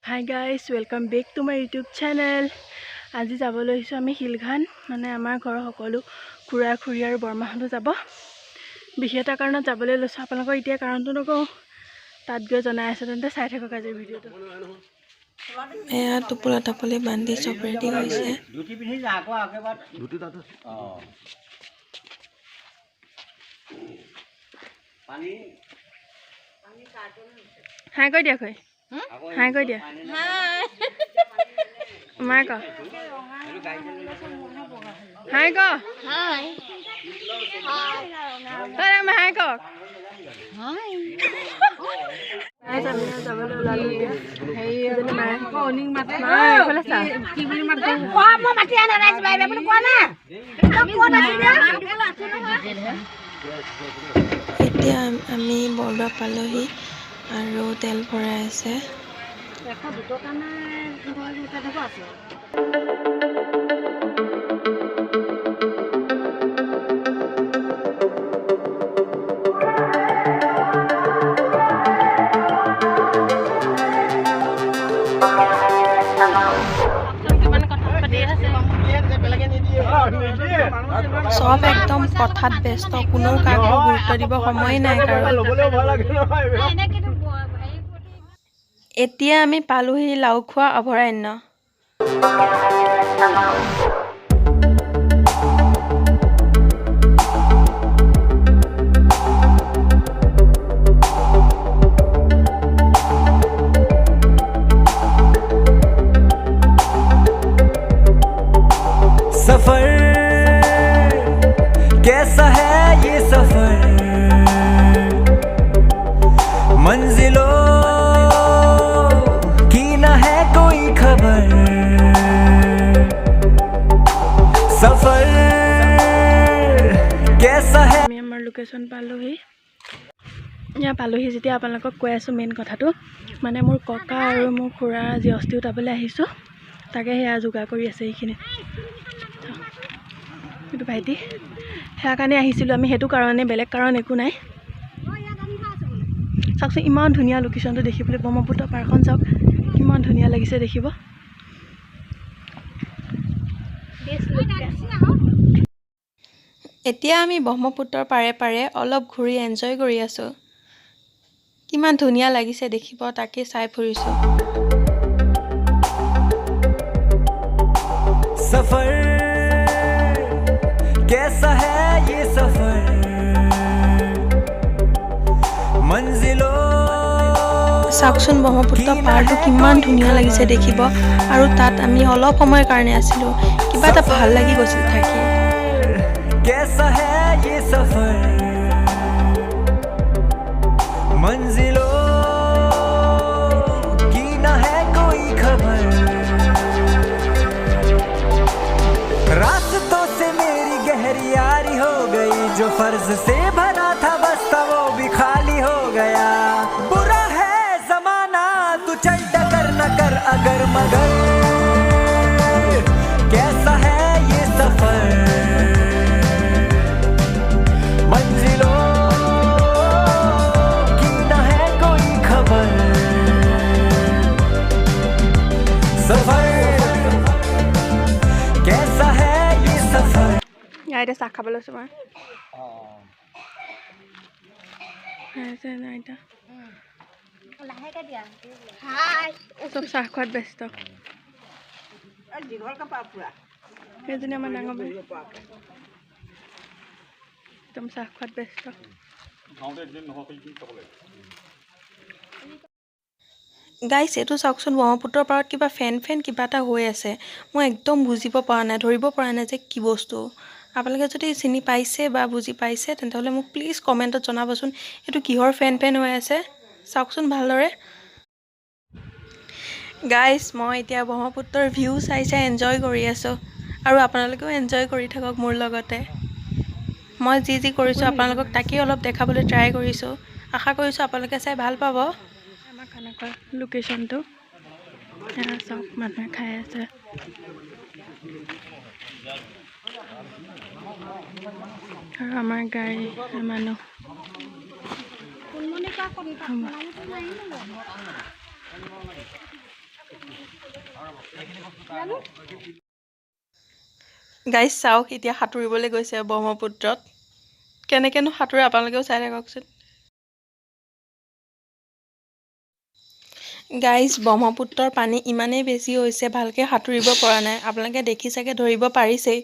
Hi guys, welcome back to my YouTube channel. আজি যাবলৈ আহিছো আমি হিলঘান মানে আমাৰ ঘৰৰ সকলো খুৰা খুৰী আৰু বৰমাহঁত যাব। বিশেষ এটা কাৰণত যাবলৈ লৈছো আপোনালোকক এতিয়া কাৰণটো নকওঁ। তাত গৈ জনাই আছে তেন্তে চাই থাকক আজিৰ ভিডিঅ'টো। এয়া টোপলা টাপলি বান্ধি চব ৰেডি হৈছে। দুটি পিন্ধি যা আকৌ একেবাৰে দুটি তাত পানী পানী কাৰ্টন হাই কৈ দিয়া কই। হাই কৈ দিয়া। হাই মাই ক। হাই ক। হাই। হাই মা হাই ক। হাই। আমি যাবলৈ ওলালো এতিয়া। হেই এজনী মায়ে অনিং মাতে। মায়ে এফালে চা। কি বুলি মাতে? কোৱা মই মাতি আনা ৰাইজ বাইবে আপুনি কোৱা না। তুমি কোন আছিল না? এতিয়া আমি বৰদোৱা পালোহি আৰু তেল ভৰাই আছে। দেখা দুটো কানে তেনেকুৱা আছে। সব একদম কথাত ব্যস্ত, কোনো কাকো গুৰুত্ব দিব সময় নাই কাৰো। এতিয়া আমি পালোহি লাওখোৱা অভয়াৰণ্য। सफर कैसा है ये सफर मंजिलों की न है कोई खबर सफर कैसा है। আমি আমাৰ লোকেশ্যন পালোহি। ইয়া পালোহি যেতিয়া আপোনালোকক কৈ আছো মেইন কথাটো মানে মোৰ ককা আৰু মোৰ খুৰা আজি অস্থি উঠাবলৈ আহিছো তাকে সেয়া যোগাৰ কৰি আছে এইখিনি। এইটো ভাইটি সেয়া কাৰণে আহিছিলোঁ আমি, সেইটো কাৰণে বেলেগ কাৰণ একো নাই। চাওকচোন ইমান ধুনীয়া লোকেশ্যনটো দেখিবলৈ, ব্ৰহ্মপুত্ৰ পাৰখন চাওক কিমান ধুনীয়া লাগিছে দেখিব। এতিয়া আমি ব্ৰহ্মপুত্ৰৰ পাৰে পাৰে অলপ ঘূৰি এনজয় কৰি আছোঁ। কিমান ধুনীয়া লাগিছে দেখিব, তাকে চাই ফুৰিছোঁ। सफर कैसा है ये सफर मंजिलों চাওকচোন ব্ৰহ্মপুত্ৰ পাৰটো কিমান ধুনীয়া লাগিছে দেখিব, আৰু তাত আমি অলপ সময়ৰ কাৰণে আছিলোঁ, কিবা এটা ভাল লাগি গৈছিল থাকি। कैसा है ये सफर मंजिलों की न है कोई खबर रास्तों से मेरी गहरी यारी हो गई जो फर्ज से भरा था बस्ता वो भी खाली हो गया बुरा है जमाना तू चल डकर न कर अगर मगर कैसा है ये सफर मंजिलों की न है कोई खबर सफर कैसा है ये सफर। ইয়াৰ এতিয়া চাহ খাবলৈ লৈছোঁ মই। চব চাহ খোৱাত ব্যস্ত। সেইজনী আমাৰ ডাঙৰ বৈ একদম চাহ খোৱাত ব্যস্ত। গাইছ এইটো চাওকচোন ব্ৰহ্মপুত্ৰৰ পাৰত কিবা ফেন কিবা এটা হৈ আছে। মই একদম বুজিব পৰা নাই, ধৰিব পৰা নাই যে কি বস্তু। আপোনালোকে যদি চিনি পাইছে বা বুজি পাইছে তেন্তে মোক প্লিজ কমেণ্টত জনাবচোন এইটো কিহৰ ফেন হৈ আছে। চাওকচোন ভালদৰে। গাইছ মই এতিয়া ব্ৰহ্মপুত্ৰৰ ভিউ চাই এনজয় কৰি আছোঁ, আৰু আপোনালোকেও এনজয় কৰি থাকক মোৰ লগতে। মই যি কৰিছোঁ আপোনালোকক তাকেই অলপ দেখাবলৈ ট্ৰাই কৰিছোঁ। আশা কৰিছোঁ আপোনালোকে চাই ভাল পাব। আমাৰ খানা খোৱা লোকেশ্যনটো চব মানুহে খাই আছে। আৰু আমাৰ গাড়ী মানুহ গাইজ চাওক এতিয়া সাঁতুৰিবলৈ গৈছে ব্ৰহ্মপুত্ৰত। কেনেকৈনো সাঁতোৰে আপোনালোকেও চাই থাককচোন। গাইজ ব্ৰহ্মপুত্ৰৰ পানী ইমানেই বেছি হৈছে ভালকৈ সাঁতুৰিব পৰা নাই। আপোনালোকে দেখি চাগে ধৰিব পাৰিছেই।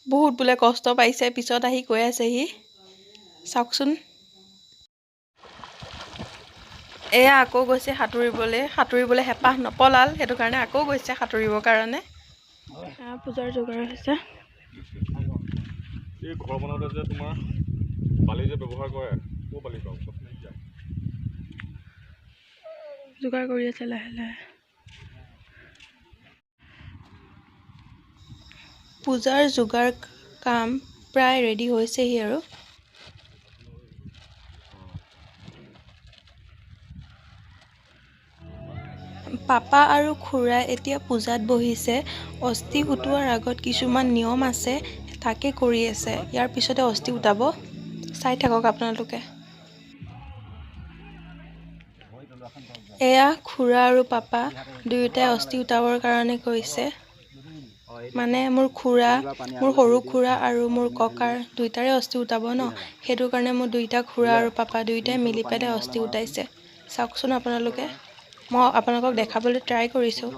বহুত বোলে কষ্ট পাইছে, পিছত আহি কৈ আছেহি চাওকচোন। এয়া আকৌ গৈছে সাঁতুৰিবলৈ হেঁপাহ নপলাল, সেইটো কাৰণে আকৌ গৈছে সাঁতুৰিবৰ কাৰণে। পূজাৰ যোগাৰ হৈছে। এই ঘৰ বনাওঁতে যে তোমাৰ বালি যে ব্যৱহাৰ কৰে, ক'ৰ বালি পাওঁ? যোগাৰ কৰি আছে লাহে লাহে। পূজাৰ যোগাৰ কাম প্ৰায় ৰেডি হৈছেহি আৰু। পাপা আৰু খুৰাই এতিয়া পূজাত বহিছে। অস্থি উটোৱাৰ আগত কিছুমান নিয়ম আছে, তাকে কৰি আছে। ইয়াৰ পিছতে অস্থি উটাব, চাই থাকক আপোনালোকে। এয়া খুৰা আৰু পাপা দুয়োটাই অস্থি উটাবৰ কাৰণে কৈছে। মানে মোৰ সৰু খুৰা আৰু মোৰ ককাৰ দুয়োটাৰে অস্থি উটাব ন, সেইটো কাৰণে মোৰ দুয়োটা খুৰা আৰু পাপা দুয়োটাই মিলি পেলাই অস্থি উটাইছে। চাওকচোন আপোনালোকে, মই আপোনালোকক দেখাবলৈ ট্ৰাই কৰিছোঁ।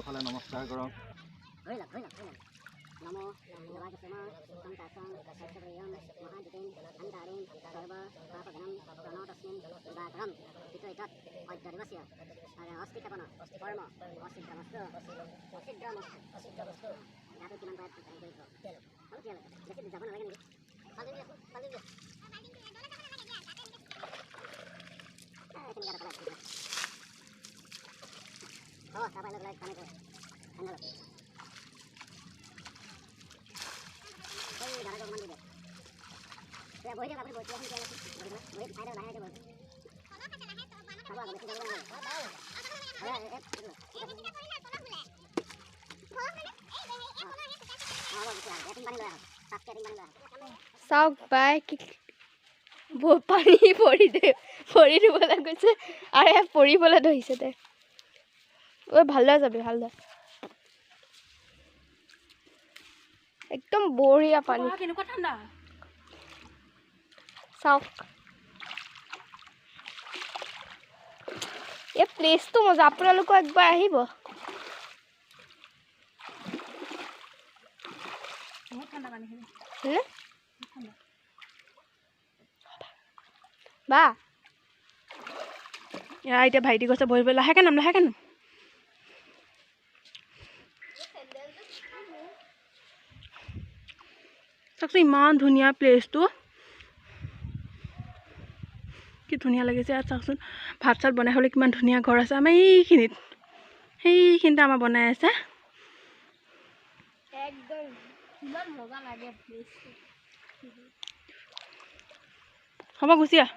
চাওক বাই পানী পৰি দিবলৈ গৈছে আৰু পৰিবলৈ ধৰিছে দে। ঐ ভালদৰে যাবি, ভালদৰে। একদম বঢ়িয়া পানী। কেনেকুৱা ঠাণ্ডা। চাওক এই প্লেচটো মজা, আপোনালোকো একবাৰ আহিব। বা এতিয়া ভাইটি কৈছে বহিব, লাহেকে নাম। চাওকচোন ইমান ধুনীয়া প্লেচটো, কি ধুনীয়া লাগিছে। ইয়াত চাওকচোন ভাত চাত বনাই হ'লে কিমান ধুনীয়া ঘৰ আছে। আমাৰ সেইখিনিতে আমাৰ বনাই আছে। একদম কিমান মজা লাগে প্লেচটো। হ'ব গুচি আহ।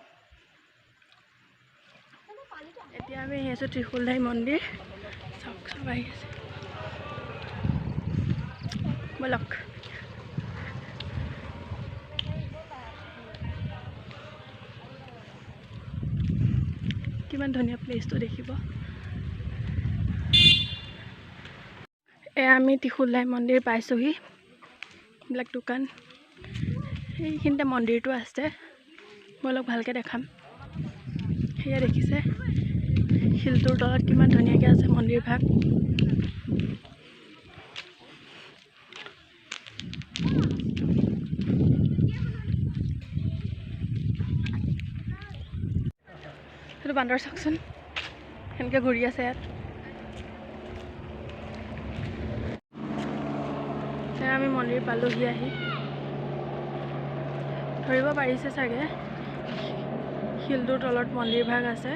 এতিয়া আমি আহি আছোঁ ত্ৰিশূলধাৰী মন্দিৰ। চাওক চব আহি আছে, ব'লক। কিমান ধুনীয়া প্লেচটো দেখিব। এয়া আমি ত্ৰিশূলধাৰী মন্দিৰ পাইছোঁহি। এইবিলাক দোকান, সেইখিনিতে মন্দিৰটো আছে। ব'লক ভালকৈ দেখাম। সেয়া দেখিছে শিলটোৰ তলত কিমান ধুনীয়াকৈ আছে মন্দিৰ ভাগ। সেইটো বান্দৰ চাওকচোন সেনেকৈ ঘূৰি আছে ইয়াত। আমি মন্দিৰ পালোহি আহি। ধৰিব পাৰিছে চাগে শিলটোৰ তলত মন্দিৰ ভাগ আছে।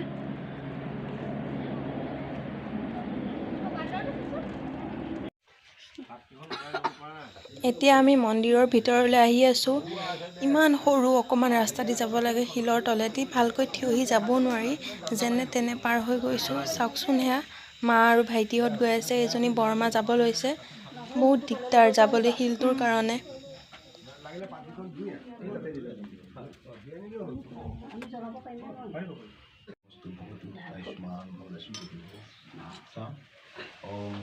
এতিয়া আমি মন্দিৰৰ ভিতৰলৈ আহি আছোঁ। ইমান সৰু অকণমান ৰাস্তা দি যাব লাগে শিলৰ তলেদি, ভালকৈ থিয়হি যাবও নোৱাৰি, যেনে তেনে পাৰ হৈ গৈছোঁ। চাওকচোন সেয়া মা আৰু ভাইটিহঁত গৈ আছে, এজনী বৰমা যাব লৈছে। বহুত দিগদাৰ যাবলৈ শিলটোৰ কাৰণে। ओम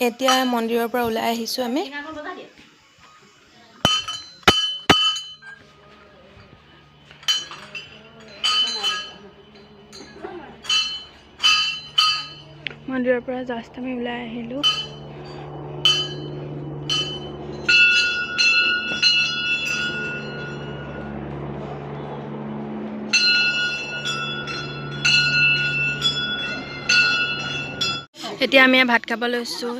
এতিয়া মন্দিৰৰ পৰা ওলাই আহিছোঁ আমি। মন্দিৰৰ পৰা জাষ্ট আমি ওলাই আহিলোঁ। এতিয়া আমি ভাত খাব লৈছোঁ।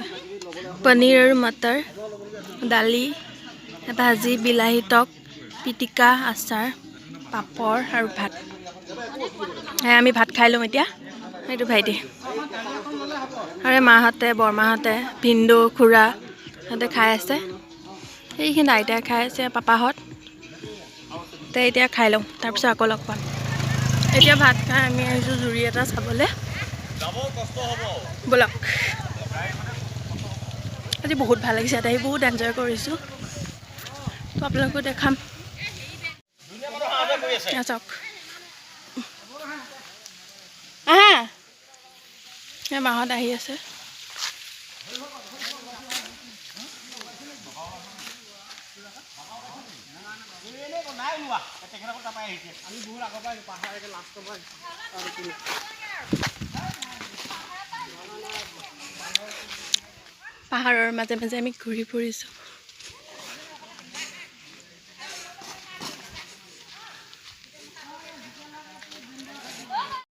পনীৰ আৰু মটৰ, দালি, ভাজি, বিলাহী টক, পিটিকা, আচাৰ, পাপৰ আৰু ভাত। আমি ভাত খাই লওঁ এতিয়া। সেইটো ভাইটি আৰু মাহঁতে, বৰমাহঁতে, ভিন্দু, খুৰা সিহঁতে খাই আছে। সেইখিনি আইতাই খাই আছে, পাপাহঁত। এতিয়া খাই লওঁ, তাৰপিছত আকৌ লগ পাম। এতিয়া ভাত খাই আমি আহিছোঁ জুৰি এটা চাবলৈ। ব'লক। আজি বহুত ভাল লাগিছে, ইয়াত আহি বহুত এনজয় কৰিছোঁ। তো আপোনালোকো দেখাম। চাওক এই মাহঁত আহি আছে। পাহাৰৰ মাজে মাজে আমি ঘূৰি ফুৰিছোঁ।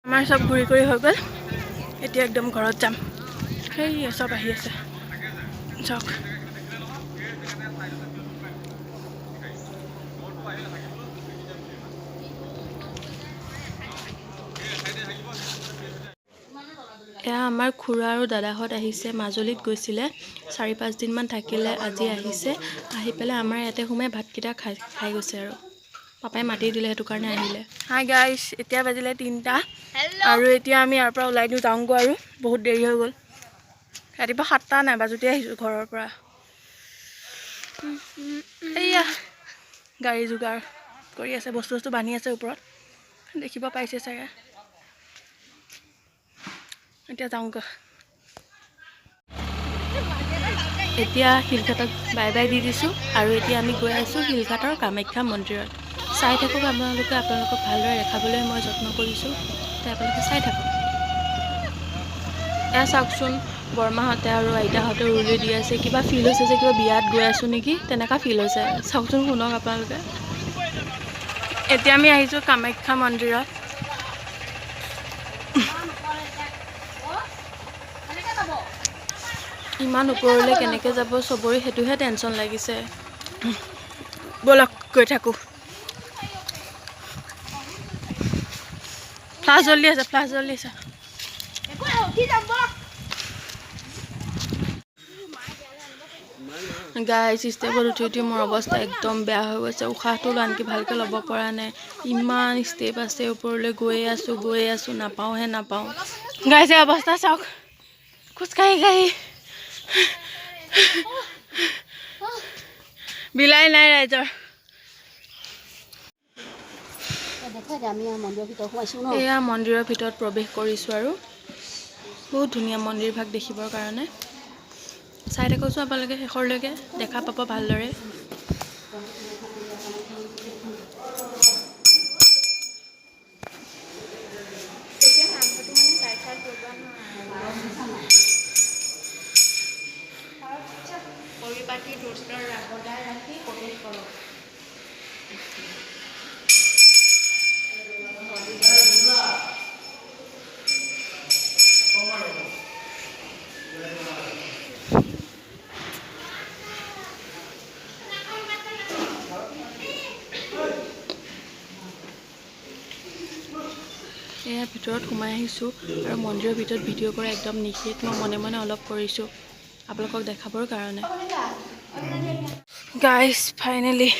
আমাৰ চব ঘূৰি কৰি হৈ গ'ল। এতিয়া একদম ঘৰত যাম। সেই চব আহি আছে চাওক। এয়া আমাৰ খুৰা আৰু দাদাহঁত আহিছে, মাজুলীত গৈছিলে, 4-5 দিনমান থাকিলে, আজি আহিছে। আহি পেলাই আমাৰ ইয়াতে সোমাই ভাতকেইটা খাই গৈছে আৰু পাপাই মাতি দিলে, সেইটো কাৰণে আহিলে। হাই গাইছ, এতিয়া বাজিলে 3টা আৰু এতিয়া আমি ইয়াৰ পৰা ওলাই দিওঁ, যাওঁগৈ আৰু বহুত দেৰি হৈ গ'ল। ৰাতিপুৱা 7টা নাবাজোতে আহিছোঁ ঘৰৰ পৰা। এয়া গাড়ী যোগাৰ কৰি আছে, বস্তু বান্ধি আছে ওপৰত, দেখিব পাইছে চাগে। এতিয়া যাওঁগৈ। এতিয়া শিলঘাটক বাই বাই দি দিছোঁ আৰু এতিয়া আমি গৈ আছোঁ শিলঘাটৰ কামাখ্যা মন্দিৰত। চাই থাকক আপোনালোকে, আপোনালোকক ভালদৰে দেখাবলৈ মই যত্ন কৰিছোঁ, আপোনালোকে চাই থাকক। এয়া চাওকচোন, বৰমাহঁতে আৰু আইতাহঁতে উৰুলি দি আছে। কিবা ফিল হৈছে যে কিবা বিয়াত গৈ আছোঁ নেকি, তেনেকুৱা ফিল হৈছে। চাওকচোন, শুনক আপোনালোকে। এতিয়া আমি আহিছোঁ কামাখ্যা মন্দিৰত। ইমান ওপৰলৈ কেনেকৈ যাব চবৰে সেইটোহে টেনশ্যন লাগিছে। ব'লক গৈ থাকোঁ। ফ্লাছ জ্বলি আছে, ফ্লাছ জ্বলি আছে। গাইজ, ষ্টেপত উঠি উঠি মোৰ অৱস্থা একদম বেয়া হৈ গৈছে। উশাহটো আনকি ভালকৈ ল'ব পৰা নাই। ইমান ষ্টেপ আছে, ওপৰলৈ গৈয়ে আছোঁ, নাপাওঁহে নাপাওঁ। গাইজ, এই অৱস্থা চাওক, খোজকাঢ়ি কাঢ়ি বিলাই নাই ৰাইজৰ। এয়া মন্দিৰৰ ভিতৰত প্ৰৱেশ কৰিছোঁ আৰু বহুত ধুনীয়া মন্দিৰ ভাগ দেখিবৰ কাৰণে। চাই থাকোঁচোন আপোনালোকে, শেষৰলৈকে দেখা পাব ভালদৰে। পৰিপাটি দুষ্টৰ বজাই ৰাখি প্ৰৱেশ কৰক। এয়া ভিতৰত সোমাই আহিছোঁ আৰু মন্দিৰৰ ভিতৰত ভিডিঅ' কৰা একদম নিষেধ। মই মনে মনে অলপ কৰিছোঁ আপোনালোকক দেখাবৰ কাৰণে। গাইজ, ফাইনেলি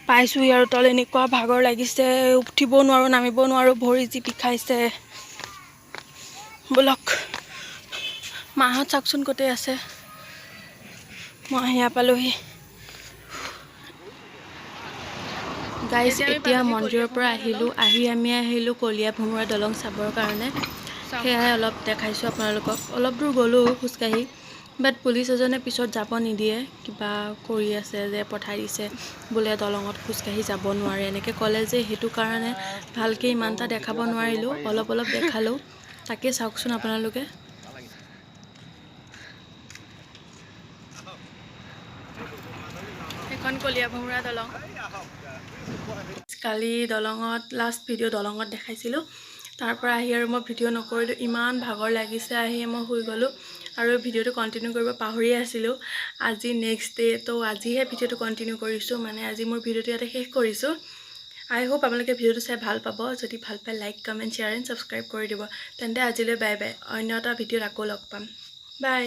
পাইছোঁহি আৰু তল। এনেকুৱা ভাগৰ লাগিছে, উঠিব নোৱাৰোঁ, নামিব নোৱাৰোঁ, ভৰি যি বিষাইছে। ব'লক, মাহঁত চাওকচোন ক'তে আছে। মই সেয়া পালোহি। গাইজ এতিয়া মন্দিৰৰ পৰা আহি আমি আহিলোঁ কলীয়া ভোমোৰা দলং চাবৰ কাৰণে। সেয়াই অলপ দেখাইছোঁ আপোনালোকক। অলপ দূৰ গ'লোঁ খোজকাঢ়ি, বাট পুলিচ এজনে পিছত যাব নিদিয়ে, কিবা কৰি আছে যে পঠাই দিছে বোলে দলঙত খোজকাঢ়ি যাব নোৱাৰে এনেকৈ ক'লে যে, সেইটো কাৰণে ভালকৈ ইমান এটা দেখাব নোৱাৰিলোঁ, অলপ দেখালোঁ। তাকে চাওকচোন আপোনালোকে। এখন কলীয়া ভোমোৰা দলং। কালি দলঙত লাষ্ট ভিডিঅ' দলঙত দেখাইছিলোঁ, তাৰ পৰা আহি আৰু মই ভিডিঅ' নকৰিলোঁ, ইমান ভাগৰ লাগিছে, আহি মই শুই গ'লোঁ আৰু ভিডিঅ'টো কণ্টিনিউ কৰিব পাহৰিয়ে আছিলোঁ। আজি নেক্সট ডে, তো আজিহে ভিডিঅ'টো কণ্টিনিউ কৰিছোঁ, মানে আজি মোৰ ভিডিঅ'টো ইয়াতে শেষ কৰিছোঁ। আই হোপ আপোনালোকে ভিডিঅ'টো চাই ভাল পাব। যদি ভাল পায় like, comment, share and subscribe কৰি দিব। তেন্তে আজিলৈ বাই বাই। অন্য এটা ভিডিঅ'ত আকৌ লগ পাম। বাই।